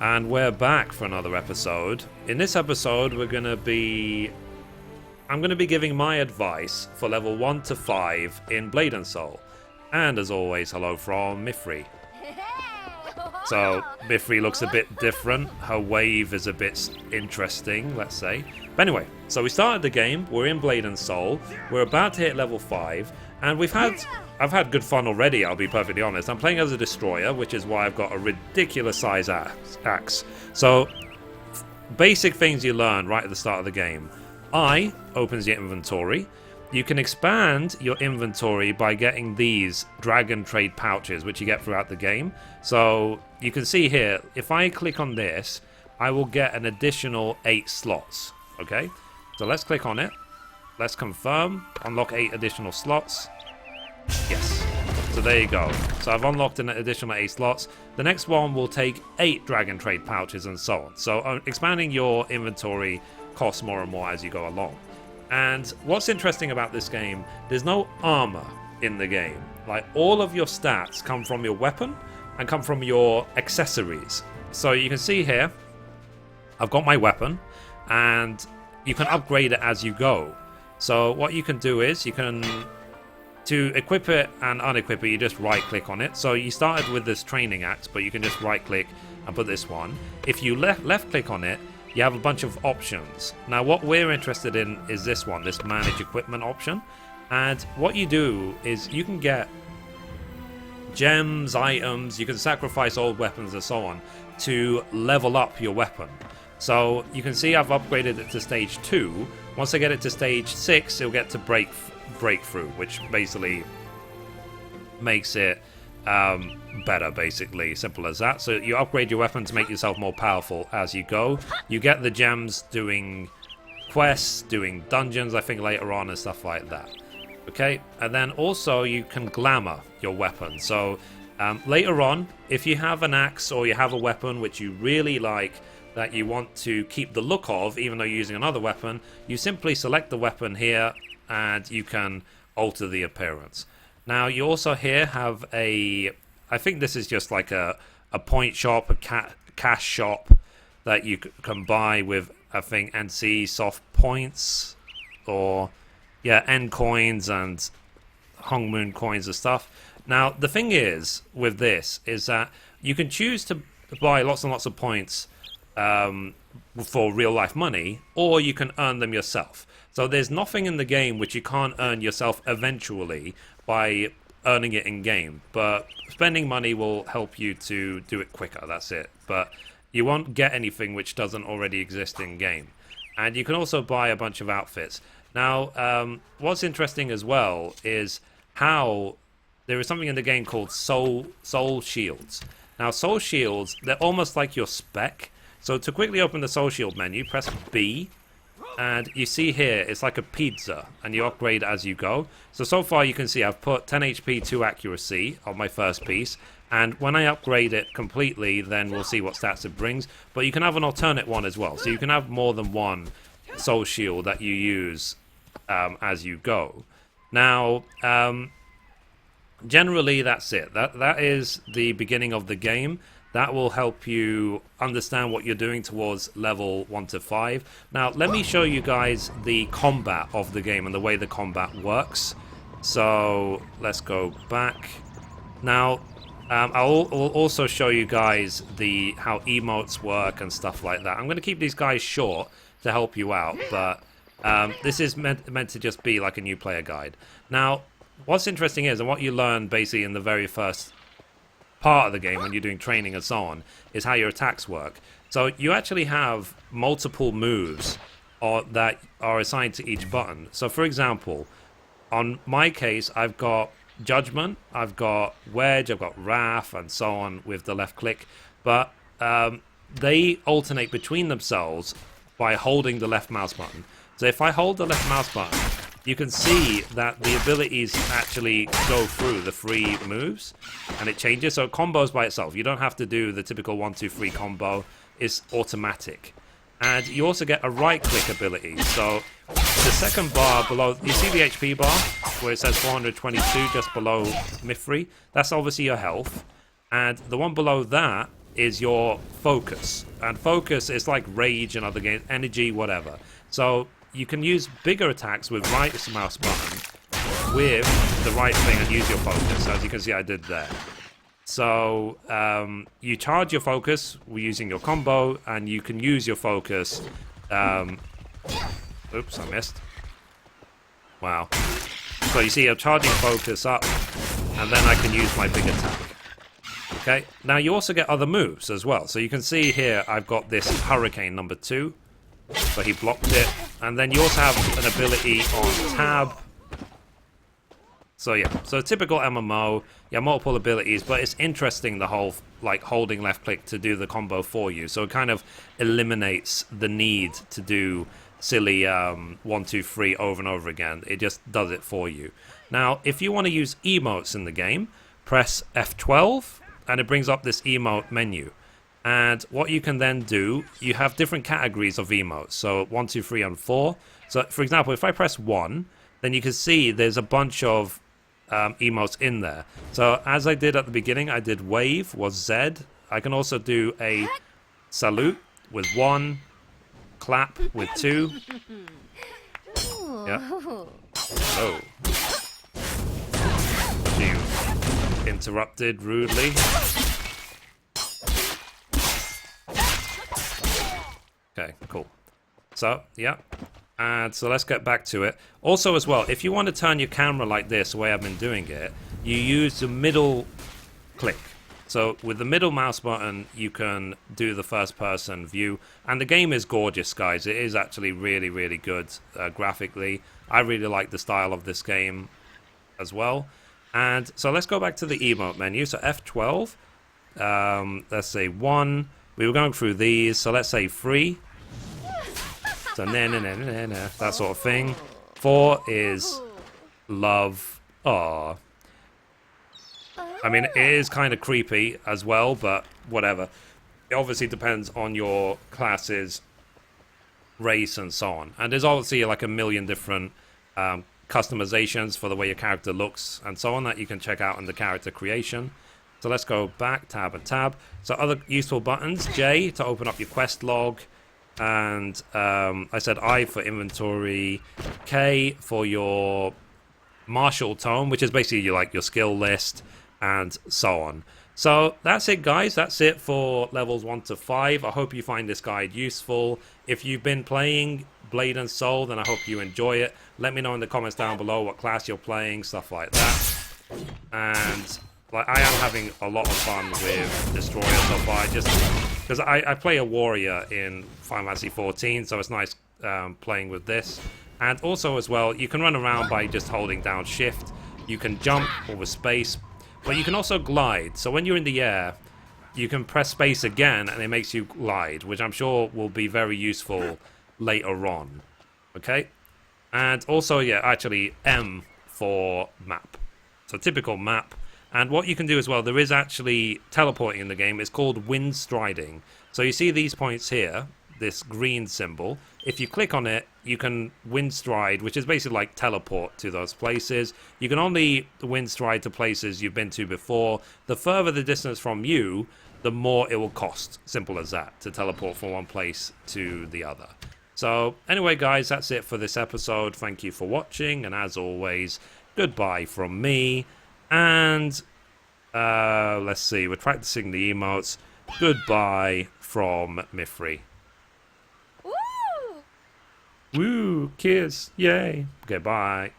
And we're back for another episode. In this episode, I'm going to be giving my advice for level 1 to 5 in Blade and Soul. And as always, hello from Mithrie. So, Mithrie looks a bit different. Her wave is a bit interesting, let's say. But anyway, so we started the game. We're in Blade and Soul. We're about to hit level 5. And I've had good fun already, I'll be perfectly honest. I'm playing as a destroyer, which is why I've got a ridiculous size axe. So, basic things you learn right at the start of the game. I opens your inventory. You can expand your inventory by getting these dragon trade pouches, which you get throughout the game. So, you can see here, if I click on this, I will get an additional 8 slots. Okay? So let's click on it. Let's confirm. Unlock 8 additional slots. Yes. So there you go. So I've unlocked an additional 8 slots. The next one will take 8 dragon trade pouches and so on. So expanding your inventory costs more and more as you go along. And what's interesting about this game, there's no armor in the game. Like, all of your stats come from your weapon and come from your accessories. So you can see here, I've got my weapon and you can upgrade it as you go. So what you can do is to equip it and unequip it, you just right click on it. So you started with this training axe, but you can just right click and put this one. If you left click on it, you have a bunch of options. Now what we're interested in is this one, this manage equipment option. And what you do is you can get gems, items, you can sacrifice old weapons and so on to level up your weapon. So you can see I've upgraded it to stage 2. Once I get it to stage 6, it'll get to breakthrough, which basically makes it better, basically. Simple as that. So you upgrade your weapon to make yourself more powerful as you go. You get the gems doing quests, doing dungeons, I think, later on and stuff like that. Okay, and then also you can glamour your weapon. So later on, if you have an axe or you have a weapon which you really like, that you want to keep the look of, even though you're using another weapon, you simply select the weapon here and you can alter the appearance. Now you also here have I think this is just like a point shop, a cash shop that you can buy with, I think, NC soft points, or yeah, N coins and Hong Moon coins and stuff. Now the thing is with this is that you can choose to buy lots and lots of points for real life money, or you can earn them yourself. So there's nothing in the game which you can't earn yourself eventually by earning it in game, but spending money will help you to do it quicker, that's it. But you won't get anything which doesn't already exist in game. And you can also buy a bunch of outfits. Now what's interesting as well is how there is something in the game called soul shields. Now soul shields, they're almost like your spec. So to quickly open the Soul Shield menu, press B, and you see here, it's like a pizza, and you upgrade as you go. So far you can see I've put 10 HP, 2 accuracy on my first piece, and when I upgrade it completely, then we'll see what stats it brings. But you can have an alternate one as well, so you can have more than one Soul Shield that you use as you go. Now, generally that's it. That is the beginning of the game. That will help you understand what you're doing towards level 1 to 5. Now, let me show you guys the combat of the game and the way the combat works. So, let's go back. Now, I'll also show you guys how emotes work and stuff like that. I'm going to keep these guys short to help you out, but this is meant to just be like a new player guide. Now, what's interesting is, and what you learn basically in the very first part of the game when you're doing training and so on, is how your attacks work. So you actually have multiple moves that are assigned to each button. So for example, on my case, I've got Judgment, I've got Wedge, I've got Wrath and so on with the left click, but they alternate between themselves by holding the left mouse button. So if I hold the left mouse button, you can see that the abilities actually go through the 3 moves and it changes. So it combos by itself. You don't have to do the typical 1, 2, 3 combo. It's automatic. And you also get a right click ability. So the second bar below, you see the HP bar where it says 422 just below Mithrie? That's obviously your health. And the one below that is your focus. And focus is like rage and other games, energy, whatever. So you can use bigger attacks with right mouse button with the right thing and use your focus. As you can see, I did there. So you charge your focus using your combo, and you can use your focus. Oops, I missed. Wow. So you see, I'm charging focus up, and then I can use my big attack. Okay, now you also get other moves as well. So you can see here, I've got this Hurricane number 2. So he blocked it. And then you also have an ability on tab. So yeah, so typical MMO, yeah, multiple abilities, but it's interesting the whole, like, holding left click to do the combo for you. So it kind of eliminates the need to do silly 1, 2, 3 over and over again. It just does it for you. Now, if you want to use emotes in the game, press F12, and it brings up this emote menu. And what you can then do, you have different categories of emotes. So 1, 2, 3, and 4. So, for example, if I press 1, then you can see there's a bunch of emotes in there. So as I did at the beginning, I did wave was Z. I can also do a salute with 1, clap with 2. Yeah. Oh. You interrupted rudely. Okay, cool. So, yeah. And so let's get back to it. Also as well, if you want to turn your camera like this, the way I've been doing it, you use the middle click. So with the middle mouse button, you can do the first person view. And the game is gorgeous, guys. It is actually really, really good graphically. I really like the style of this game as well. And so let's go back to the emote menu. So F12, let's say 1. We were going through these, so let's say 3. So that sort of thing. 4 is love. Aww. I mean, it is kind of creepy as well, but whatever. It obviously depends on your class's race and so on. And there's obviously like a million different customizations for the way your character looks and so on that you can check out in the character creation. So let's go back, tab and tab. So other useful buttons, J to open up your quest log. And I said I for inventory, K for your martial tome, which is basically your skill list, and so on. So that's it, guys. That's it for levels 1 to 5. I hope you find this guide useful. If you've been playing Blade and Soul, then I hope you enjoy it. Let me know in the comments down below what class you're playing, stuff like that. And like, I am having a lot of fun with Destroyer so far, just because I play a warrior in Final Fantasy 14, so it's nice playing with this. And also as well, you can run around by just holding down shift. You can jump or with space, but you can also glide. So when you're in the air, you can press space again and it makes you glide, which I'm sure will be very useful later on. Okay? And also, yeah, actually M for map. So typical map. And what you can do as well, there is actually teleporting in the game. It's called wind striding. So you see these points here, this green symbol. If you click on it, you can wind stride, which is basically like teleport to those places. You can only wind stride to places you've been to before. The further the distance from you, the more it will cost. Simple as that, to teleport from one place to the other. So anyway, guys, that's it for this episode. Thank you for watching. And as always, goodbye from me. And let's see, we're practicing the emotes. Goodbye from Mithrie. Woo! Woo! Kiss! Yay! Okay, bye.